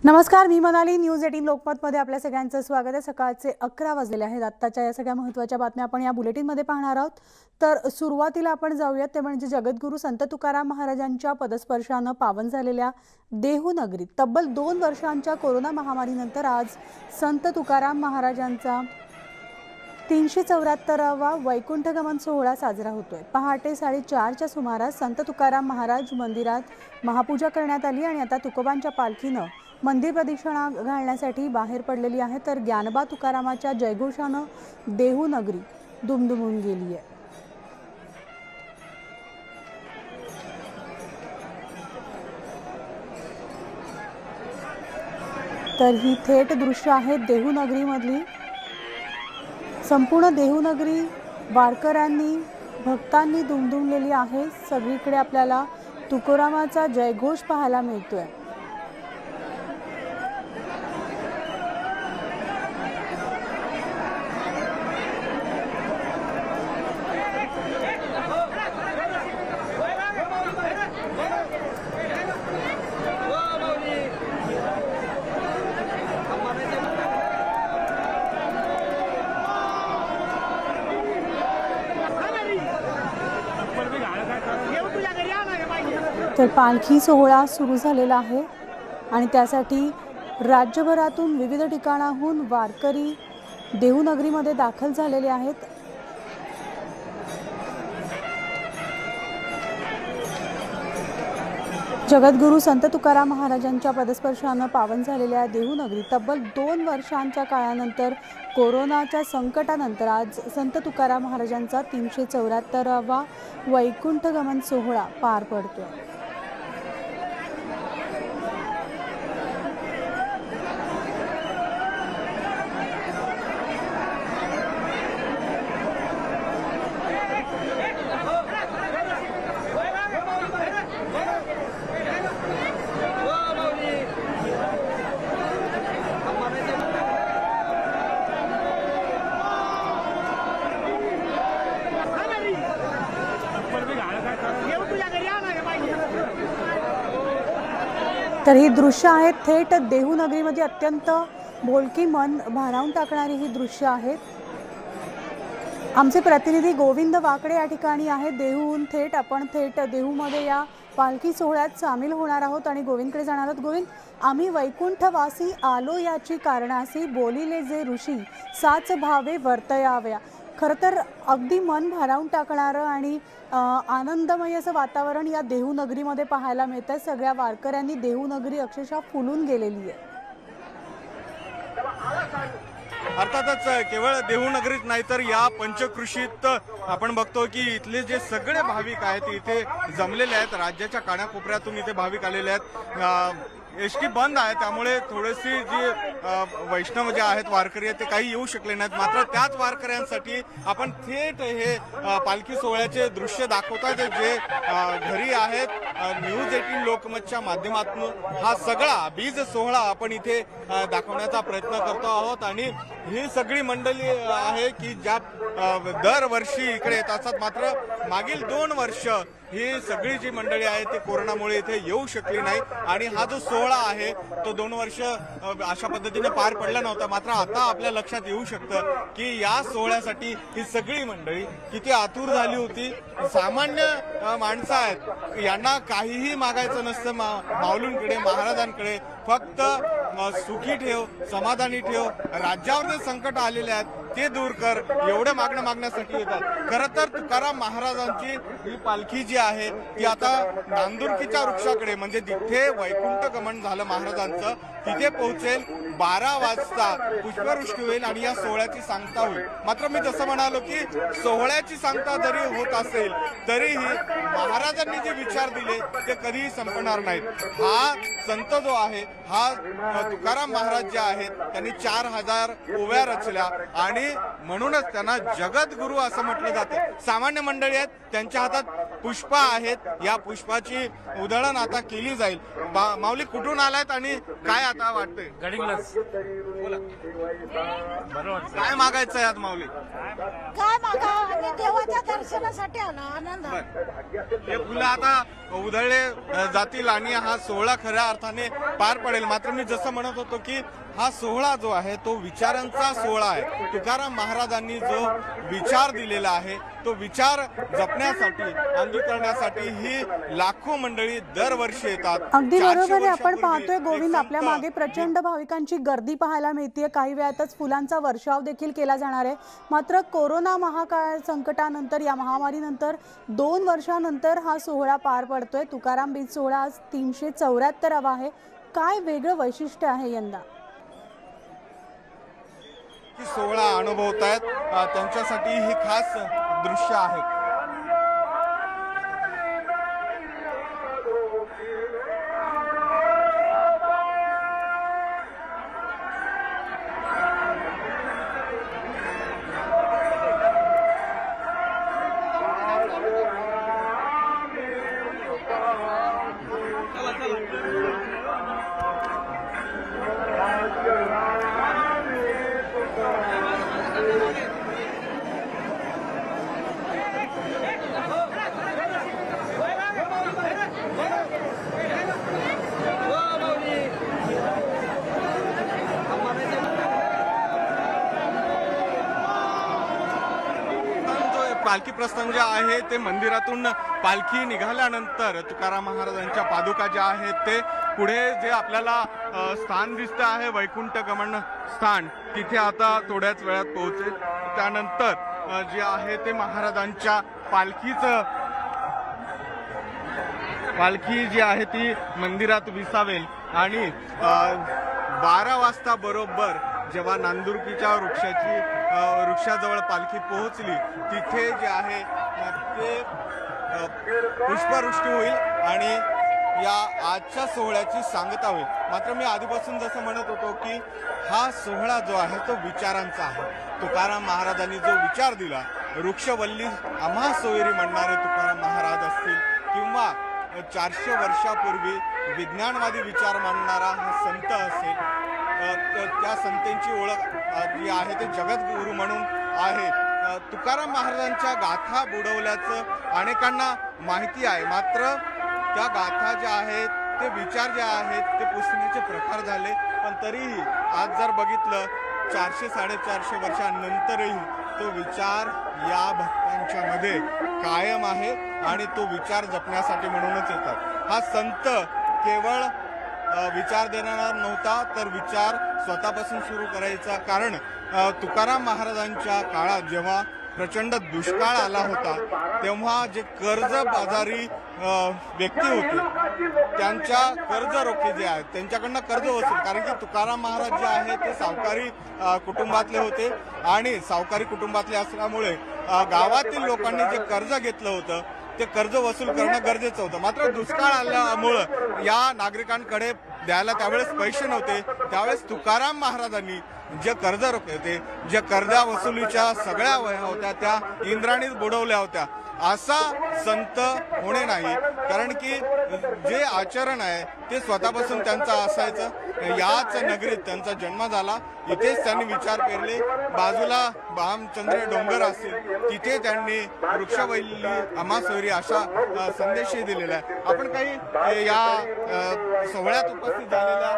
नमस्कार, मी मनाली. न्यूज 18 लोकमतमध्ये आपल्या सगळ्यांचं स्वागत आहे. सकाळचे 11 वाजलेले आहेत. आत्ताच्या या सगळ्या महत्त्वाच्या बातम्या आपण या बुलेटिनमध्ये पाहणार आहोत. तर सुरुवातीला आपण जाऊयात ते म्हणजे जगद्गुरू संत तुकाराम महाराजांच्या पदस्पर्शानं पावन झालेल्या देहूनगरीत तब्बल 2 वर्षांच्या कोरोना महामारीनंतर आज संत तुकाराम महाराजांचा 374वा वैकुंठगमन सोहळा साजरा होतोय. पहाटे 4:30च्या सुमारास संत तुकाराम महाराज मंदिरात महापूजा करण्यात आली आणि आता तुकोबांच्या पालखीनं मंदिर प्रदक्षिणा घालण्यासाठी बाहेर पडलेली आहे. तर ज्ञानबा तुकारामाच्या जयघोषानं देहूनगरी दुमदुमून गेली आहे. तर ही थेट दृश्य आहेत देहूनगरीमधली. संपूर्ण देहूनगरी वारकऱ्यांनी भक्तांनी दुमदुमलेली आहे. सगळीकडे आपल्याला तुकोरामाचा जयघोष पाहायला मिळतोय. तर पालखी सोहळा सुरू झालेला आहे आणि त्यासाठी राज्यभरातून विविध ठिकाणाहून वारकरी देहूनगरीमध्ये दाखल झालेले आहेत. जगद्गुरू संत तुकाराम महाराजांच्या पदस्पर्शानं पावन झालेल्या देहूनगरी तब्बल 2 वर्षांच्या काळानंतर कोरोनाच्या संकटानंतर आज संत तुकाराम महाराजांचा 374वा वैकुंठगमन सोहळा पार पडतोय. तर ही दृश्य आहेत थेट देहूनगरीमध्ये. अत्यंत बोलकी मन भारावून टाकणारी ही दृश्य आहेत. आमचे प्रतिनिधी गोविंद वाकडे या ठिकाणी आहेत. देहूहून थेट आपण देहूमध्ये या पालखी सोहळ्यात सामील होणार आहोत आणि गोविंदकडे जाणार आहोत. गोविंद, आम्ही वैकुंठवासी आलो याची कारणासी, बोलिले जे ऋषी साच भावे वर्तयाव्या. खरं तर अगदी मन भारावून टाकणारं आणि आनंदमय असं वातावरण या देहूनगरीमध्ये पाहायला मिळतं. सगळ्या वारकऱ्यांनी देहूनगरी अक्षरशः फुलून गेलेली आहे. अर्थातच केवळ देहूनगरीत नाही तर या पंचकृषीत आपण बघतो की इथले जे सगळे भाविक आहेत इथे जमलेले आहेत. राज्याच्या कानाकोपऱ्यातून इथे भाविक आलेले आहेत. एसटी बंद आहे त्यामुळे थोडीशी जी वैष्णव जे आहेत वारकरी आहेत ते काही येऊ शकले नाहीत. मात्र त्याच वारकऱ्यांसाठी आपण थेट हे पालखी सोहळ्याचे दृश्य दाखवतात जे घरी आहेत. न्यूज 18 लोकमतच्या माध्यमातून हा सगळा बीज सोहळा आपण इथे दाखवण्याचा प्रयत्न करतो आहोत आणि ही सगळी मंडळी आहे की ज्या दरवर्षी इकडे येत असतात. मात्र मागील 2 वर्ष ही सगळी जी मंडळी आहे ते कोरोनामुळे इथे येऊ शकली नाही आणि हा जो सोहळा आहे तो 2 वर्ष अशा पद्धतीने पार पडला नव्हता. मात्र आता आपल्या लक्षात येऊ शकतं की या सोहळ्यासाठी ही सगळी मंडळी किती आतुर झाली होती. सामान्य माणसं आहेत, यांना काहीही मागायचं नसतं माऊलींकडे, महाराजांकडे. फक्त सुखी ठेव, समाधानी ठेव, राज्यावर जे संकट आलेले आहेत ते दूर कर, एवढं मागण्यासाठी येतात. खरं तर तुकाराम महाराजांची ही पालखी जी आहे ती आता नांदुरकीच्या वृक्षाकडे म्हणजे जिथे वैकुंठ गमन झालं महाराजांचं तिथे पोहोचेल. 12 वाजता पुष्पवृष्टी होईल आणि या सोहळ्याची सांगता होईल. मात्र मी जसं म्हणालो की सोहळ्याची सांगता जरी होत असेल तरीही महाराजांनी जे विचार दिले ते कधीही संपणार नाहीत. हा संत जो आहे हा तुकाराम महाराज जे आहेत त्यांनी 4000 ओव्या रचल्या आणि आणि म्हणूनच त्यांना जगद्गुरू असं म्हटलं जातं. सामान्य मंडळी आहेत, त्यांच्या हातात पुष्प आहेत, या पुष्पाची उधळण आता केली जाईल. माऊली कुठून आलायत आणि काय आता वाटतंय? गडिंगलज. बोला. बरं वाटतं. काय मागायचं आहे आज माऊली? काय मागा आम्ही देवाच्या दर्शनासाठी आलो आनंद. हे फुलं आता उधळले जातील आणि हा सोहळा खऱ्या अर्थाने पार पडेल. मात्र मी जसं म्हणत होतो की हा सोहळा जो आहे तो विचारांचा सोहळा आहे. तुकाराम महाराजांनी जो विचार दिलेला आहे तो विचार जपण्यासाठी, अंगीकरण्यासाठी ही लाखो मंडळी दरवर्षी येतात. अगदी 400 बरोबर आहे. आपण वर्षापूर्वी पाहतोय एक गोविंद, संत आपल्या मागे प्रचंड भाविकांची गर्दी पाहायला मिळते. काही वेळातच फुलांचा वर्षाव देखील केला जाणार आहे. मात्र कोरोना महाकाळ संकटानंतर, या महामारीनंतर 2 वर्षानंतर हा सोहळा पार पडतोय. तुकाराम बीज सोहळा आज 374वा आहे. काय वेगळं वैशिष्ट्य आहे यंदा? सोहळा अनुभवतायत त्यांच्यासाठी ही खास दृश्य आहेत. पालखी प्रस्थान जे आहे ते मंदिरातून पालखी निघाल्यानंतर तुकाराम महाराजांच्या पादुका ज्या आहेत ते पुढे जे आपल्याला स्थान दिसतं आहे वैकुंठ गमन स्थान, तिथे आता थोड्याच वेळात पोहोचेल. त्यानंतर जे आहे ते महाराजांच्या पालखी जी आहे ती मंदिरात विसावेल आणि 12 वाजता बरोबर जेव्हा नांदुरकीच्या वृक्षाजवळ पालखी पोहोचली तिथे जे आहे ते पुष्पवृष्टी होईल आणि या आजच्या सोहळ्याची सांगता होईल. मात्र मी आधीपासून जसं म्हणत होतो की हा सोहळा जो आहे तो विचारांचा आहे. तुकाराम महाराजांनी जो विचार दिला, वृक्षवल्ली आम्हा सोयरी म्हणणारे तुकाराम महाराज असतील किंवा 400 वर्षापूर्वी विज्ञानवादी विचार मांडणारा हा संत असेल, त्या संतांची ओळख जी आहे ते जगद्गुरू म्हणून आहे. तुकाराम महाराजांच्या गाथा बुडवल्याचं अनेकांना माहिती आहे. मात्र त्या गाथा ज्या आहेत, ते विचार जे आहेत ते पुसण्याचे प्रकार झाले. पण तरीही आज जर बघितलं 400-450 वर्षांनंतरही तो विचार या भक्तांच्या मध्ये कायम आहे आणि तो विचार जपण्यासाठी म्हणूनच येतात. हा संत केवळ विचार देणारा नव्हता, तर विचार स्वतःपासून सुरू करायचा. कारण तुकाराम महाराजांच्या काळात जेव्हा प्रचंड दुष्काळ आला होता तेव्हा जे कर्जबाजारी व्यक्ती होते त्यांच्या कर्ज रोखे जे आहेत त्यांच्याकडनं कर्ज वसूल, कारण की तुकाराम महाराज जे आहे ते सावकारी कुटुंबातले होते आणि सावकारी कुटुंबातले असल्यामुळे गावातील लोकांनी जे कर्ज घेतलं होतं ते कर्ज वसूल करणं गरजेचं होतं. मात्र दुष्काळ आल्यामुळं या नागरिकांकडे द्यायला त्यावेळेस पैसे नव्हते. त्यावेळेस तुकाराम महाराजांनी जे कर्ज रोखे होते, जे कर्जा वसुलीच्या सगळ्या वह्या होत्या त्या इंद्राणीत बुडवल्या होत्या. असा संत होणे नाही, कारण की जे आचरण आहे ते स्वतःपासून त्यांचं असायचं. याच नगरीत त्यांचा जन्म झाला, इथेच त्यांनी विचार पेरले. बाजूला भामचंद्र डोंगर असतील तिथे त्यांनी वृक्षवल्ली आम्हा सोयरी अशा संदेशही दिलेला आहे. आपण काही या सोहळ्यात उपस्थित झालेल्या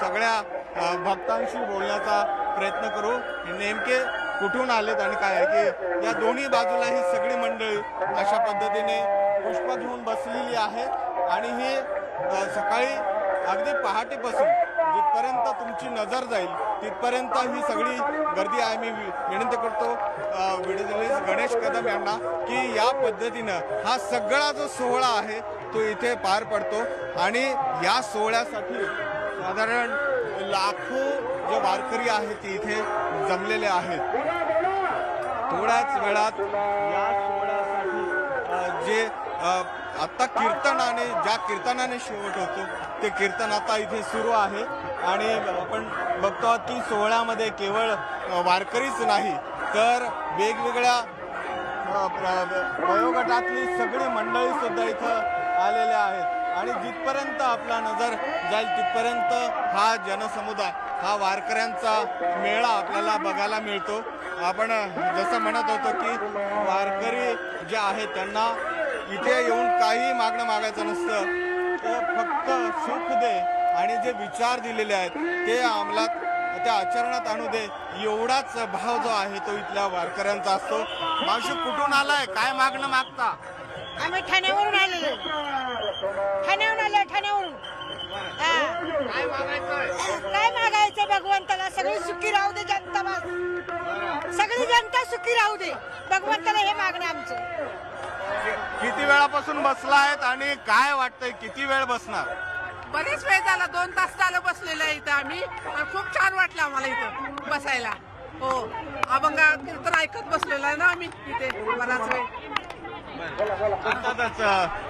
सगळ्या भक्तांशी बोलण्याचा प्रयत्न करू. नेमके कुठून आलेत आणि काय आहे की या दोन्ही बाजूला ही सगळी मंडळी अशा पद्धतीने पुष्प घेऊन बसलेली आहे आणि ही सकाळी अगदी पहाटेपासून जिथपर्यंत तुमची नजर जाईल तिथपर्यंत ही सगळी गर्दी आहे. मी विनंती करतो व्हिडिओ गणेश कदम यांना की या पद्धतीनं हा सगळा जो सोहळा आहे तो इथे पार पडतो आणि या सोहळ्यासाठी साधारण लाखो जे वारकरी आहेत ते इथे जमलेले आहेत. थोड्याच वेळात या सोहळ्यासाठी जे आता कीर्तनाने ज्या कीर्तनाने शेवट होतो ते कीर्तन आता इथे सुरू आहे आणि आपण बघतो आहोत की सोहळ्यामध्ये केवळ वारकरीच नाही तर वेगवेगळ्या वयोगटातली सगळी मंडळी सुद्धा इथं आलेल्या आहेत आणि जिथपर्यंत आपला नजर जाईल तिथपर्यंत हा जनसमुदाय हा वारकऱ्यांचा मेळा आपल्याला बघायला मिळतो. आपण जसं म्हणत होतो की वारकरी जे आहेत त्यांना इथे येऊन काही मागणं मागायचं नसतं, ते फक्त सुख दे आणि जे विचार दिलेले आहेत ते अंमलात त्या आचरणात आणू दे एवढाच भाव जो आहे तो इथल्या वारकऱ्यांचा असतो. मावशी कुठून आलाय, काय मागणं मागता? आम्ही ठाण्यावरून आलेलो. ठाण्यावरून काय मागायचं? काय मागायचं भगवंताला? सगळी सुखी राहू दे जनता, सगळी जनता सुखी राहू दे भगवंताला, हे मागणं आमचं. किती वेळापासून बसला आहेत आणि काय वाटतंय किती वेळ बसणार? बरेच वेळ झाला, 2 तास झालं बसलेलं आहे इथं आम्ही. खूप छान वाटलं आम्हाला इथं बसायला. हो, अभंग कीर्तन ऐकत बसलेलो आहे ना आम्ही इथे बराच वेळ. अर्थातच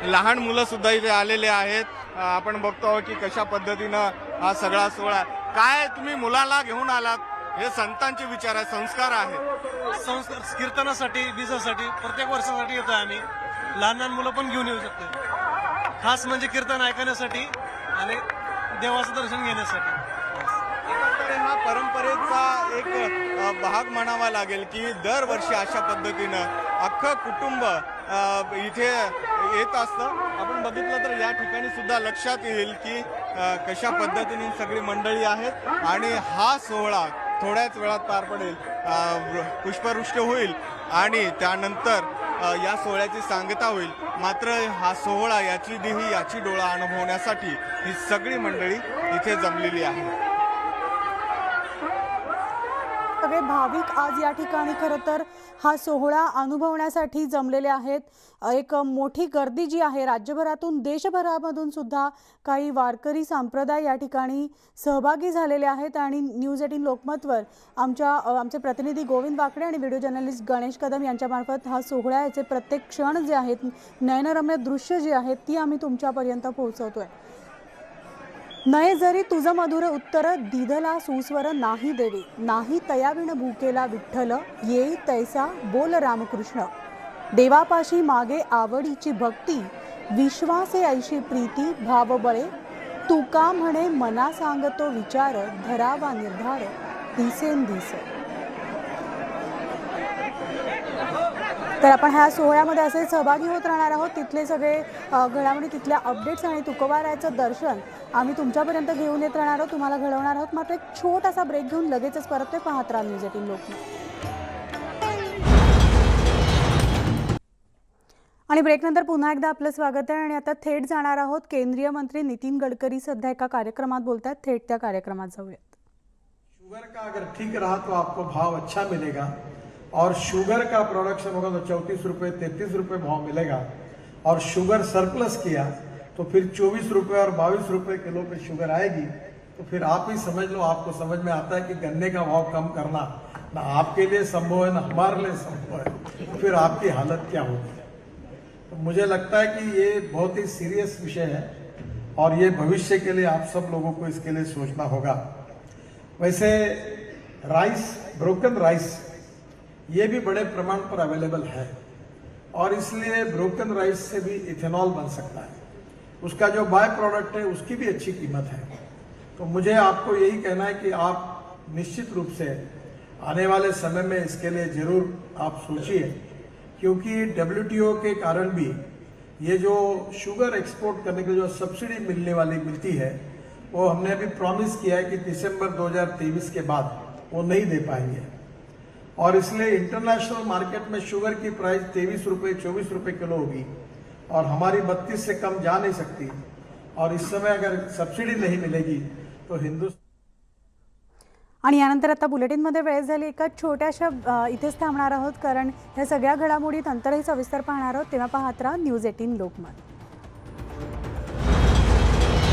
लहान मुलं सुद्धा इथे आलेले आहेत. आपण बघतो आहोत की कशा पद्धतीनं हा सगळा सोहळा. काय तुम्ही मुलाला घेऊन आलात? हे संतांचे विचार आहे, संस्कार आहेत. संस्कार कीर्तनासाठी, बीजासाठी, प्रत्येक वर्षासाठी येतो आम्ही. लहान लहान मुलं पण घेऊन येऊ शकतो, खास म्हणजे कीर्तन ऐकण्यासाठी आणि देवाचं दर्शन घेण्यासाठी. हा परंपरेचा एक भाग म्हणावा लागेल की दरवर्षी अशा पद्धतीनं अख्खं कुटुंब इथे येत असतं. आपण बघितलं तर या ठिकाणी सुद्धा लक्षात येईल की कशा पद्धतीने सगळी मंडळी आहेत आणि हा सोहळा थोड्याच वेळात पार पडेल. पुष्पवृष्टी होईल आणि त्यानंतर या सोहळ्याची सांगता होईल. मात्र हा सोहळा, याची देही याची डोळा अनुभवण्यासाठी ही सगळी मंडळी इथे जमलेली आहे. सगळे भाविक आज या ठिकाणी खरं तर हा सोहळा अनुभवण्यासाठी जमलेले आहेत. एक मोठी गर्दी जी आहे राज्यभरातून, देशभरामधून सुद्धा काही वारकरी संप्रदाय या ठिकाणी सहभागी झालेले आहेत. आणि न्यूज 18 लोकमतवर आमचे प्रतिनिधी गोविंद वाकडे आणि व्हिडिओ जर्नलिस्ट गणेश कदम यांच्यामार्फत हा सोहळ्याचे प्रत्येक क्षण जे आहेत, नयनरम्य दृश्य जे आहेत, ती आम्ही तुमच्यापर्यंत पोहोचवतोय. नये जरी तुझ मधुर उत्तर, दिधला सुस्वर नाही देवे, नाही तयाविण भूकेला विठ्ठल, येई तैसा बोल रामकृष्ण. देवापाशी मागे आवडीची भक्ती, विश्वासे ऐशी प्रीती भावबळे, तुका म्हणे मना सांगतो विचार, धरावा निर्धार दिसेंदिस. तर आपण ह्या सोहळ्यामध्ये असे सहभागी होत राहणार आहोत. तिथले सगळे घडामोडी, तिथल्या अपडेट्स आणि तुकोबारायचं दर्शन आम्ही तुमच्यापर्यंत घेऊन येत राहणार आहोत, तुम्हाला घडवणार आहोत. मात्र एक छोटासा ब्रेक घेऊन लगेचच परत पाहत राहा न्यूज 18 लोकमत. आणि ब्रेकनंतर पुन्हा एकदा आपलं स्वागत आहे. आणि आता थेट जाणार आहोत, केंद्रीय मंत्री नितीन गडकरी सध्या एका कार्यक्रमात बोलत आहेत. थेट त्या कार्यक्रमात जाऊयात. शुगर का अगर ठीक रहा तो आपको भाव अच्छा मिलेगा और शुगर का प्रोडक्शन होगा तो 34 रुपये 33 रुपये भाव मिलेगा और शुगर सरप्लस किया तो फिर 24 रुपये और 22 रुपये किलो पे शुगर आएगी. तो फिर आप ही समझ लो, आपको समझ में आता है कि गन्ने का भाव कम करना ना आपके लिए संभव है ना हमारे लिए संभव है. तो फिर आपकी हालत क्या होगी. तो मुझे लगता है कि ये बहुत ही सीरियस विषय है और ये भविष्य के लिए आप सब लोगों को इसके लिए सोचना होगा. वैसे राइस, ब्रोकन राइस, ये भी बड़े प्रमाण पर अवेलेबल है और इसलिए ब्रोकन राइस से भी इथेनॉल बन सकता है. उसका जो बाय प्रोडक्ट है उसकी भी अच्छी कीमत है. तो मुझे आपको यही कहना है कि आप निश्चित रूप से आने वाले समय में इसके लिए जरूर आप सोचिए, क्योंकि WTO के कारण भी ये जो शुगर एक्सपोर्ट करने की जो सब्सिडी मिलने वाली मिलती है वो हमने अभी प्रॉमिस किया है कि दिसंबर 2023 के बाद वो नहीं दे पाएंगे. और इसलिए इंटरनेशनल मार्केट में शुगर की प्राइस 23 रुपये 24 रुपये किलो होगी और हमारी 32 से कम जा नहीं सकती. और इस समय अगर सब्सिडी नहीं मिलेगी तो हिंदुस्तान. आणि यानंतर आता बुलेटिनमध्ये वेळ झाली. एका छोट्याशा इथेच थांबणार आहोत, कारण ह्या सगळ्या घडामोडी नंतरही सविस्तर पाहणार आहोत. तेव्हा पाहत राहा न्यूज 18 लोकमत.